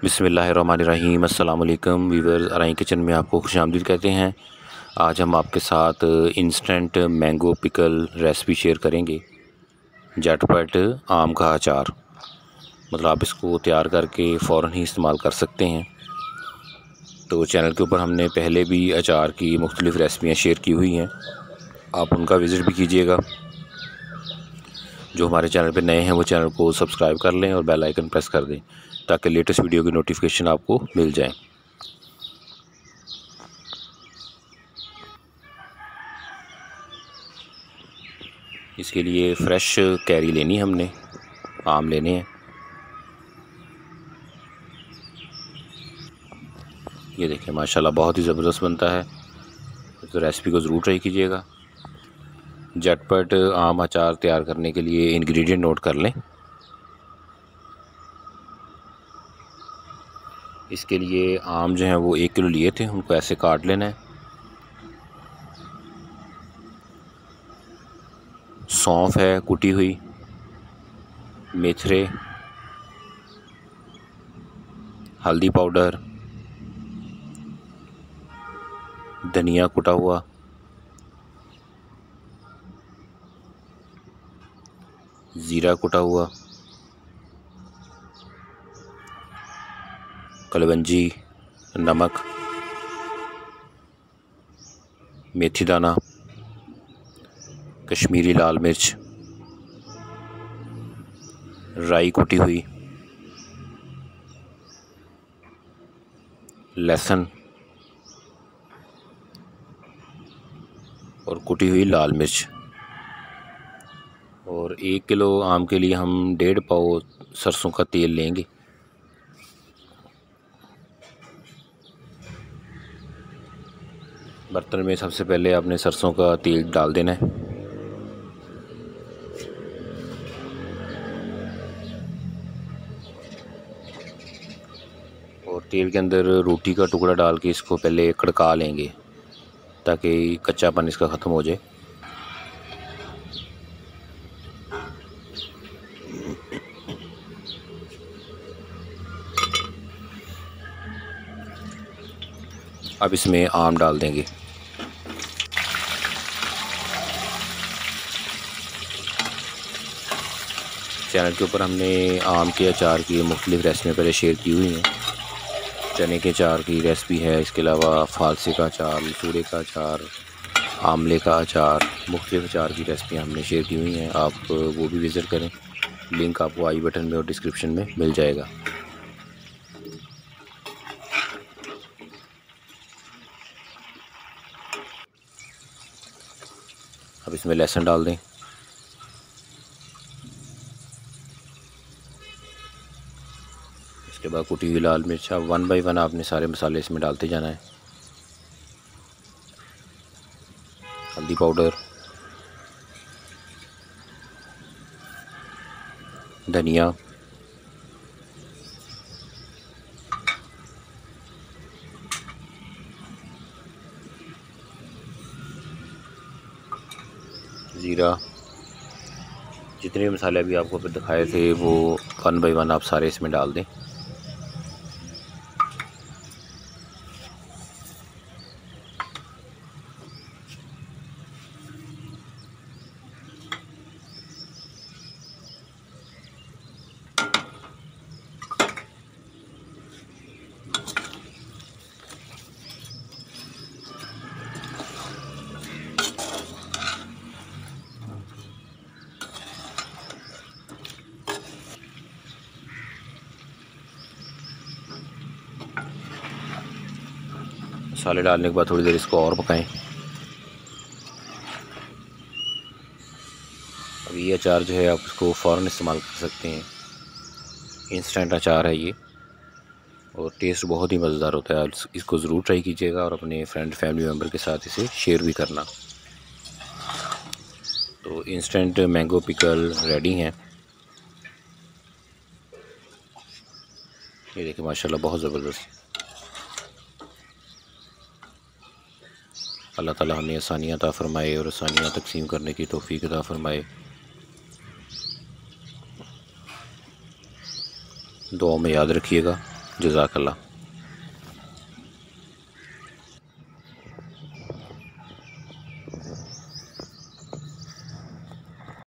बिस्मिल्लाहिर्रहमानिर्रहीम। अस्सलाम वालेकुम वीवर्स, अराई किचन में आपको खुशामदीद कहते हैं। आज हम आपके साथ instant mango pickle recipe share करेंगे। झटपट आम का अचार, मतलब आप इसको तैयार करके फ़ौरन ही इस्तेमाल कर सकते हैं। तो चैनल के ऊपर हमने पहले भी अचार की मुख्तलिफ़ रेसिपियाँ शेयर की हुई हैं, आप उनका विज़िट भी कीजिएगा। जो हमारे चैनल पे नए हैं वो चैनल को सब्सक्राइब कर लें और बेल आइकन प्रेस कर दें ताकि लेटेस्ट वीडियो की नोटिफिकेशन आपको मिल जाए। इसके लिए फ़्रेश कैरी लेनी हमने, आम लेने हैं। ये देखें माशाल्लाह बहुत ही ज़बरदस्त बनता है, तो रेसिपी को ज़रूर ट्राई कीजिएगा। झटपट आम अचार तैयार करने के लिए इंग्रेडिएंट नोट कर लें। इसके लिए आम जो हैं वो 1 किलो लिए थे, उनको ऐसे काट लेना है। सौंफ है कुटी हुई, मेथरे, हल्दी पाउडर, धनिया कुटा हुआ, ज़ीरा कुटा हुआ, कलवंजी, नमक, मेथी दाना, कश्मीरी लाल मिर्च, राई कुटी हुई, लहसुन और कुटी हुई लाल मिर्च। और 1 किलो आम के लिए हम 1.5 पाव सरसों का तेल लेंगे। बर्तन में सबसे पहले आपने सरसों का तेल डाल देना है। और तेल के अंदर रोटी का टुकड़ा डाल के इसको पहले कड़का लेंगे ताकि कच्चापन इसका ख़त्म हो जाए। अब इसमें आम डाल देंगे। चैनल के ऊपर हमने आम के अचार की मुख्तलिफ़ रेसिपियाँ पहले शेयर की हुई हैं। चने के अचार की रेसिपी है, इसके अलावा फालसे का अचार, मसूरे का अचार, आमले का अचार, मुख्तलिफ़ अचार की रेसिपियाँ हमने शेयर की हुई हैं। आप वो भी विज़िट करें, लिंक आपको आई बटन में और डिस्क्रिप्शन में मिल जाएगा। अब इसमें लहसुन डाल दें। इसके बाद कुटी हुई लाल मिर्च। अब 1 बाय 1 आपने सारे मसाले इसमें डालते जाना है। हल्दी पाउडर, धनिया, ज़ीरा, जितने भी मसाले अभी आपको दिखाए थे वो 1 बाय 1 आप सारे इसमें डाल दें। मसाले डालने के बाद थोड़ी देर इसको और पकाएं। अब ये अचार जो है आप इसको फ़ौरन इस्तेमाल कर सकते हैं। इंस्टेंट अचार है ये और टेस्ट बहुत ही मज़ेदार होता है। इसको ज़रूर ट्राई कीजिएगा और अपने फ्रेंड फैमिली मेम्बर के साथ इसे शेयर भी करना। तो इंस्टेंट मैंगो पिकल रेडी हैं। ये देखिए माशाल्लाह बहुत ज़बरदस्त। अल्लाह ताला हमें आसानियाँ अता फ़रमाए और आसानियाँ तक़सीम करने की तौफ़ीक़ अता फ़रमाए। दुआ में याद रखिएगा। जज़ाकल्लाह।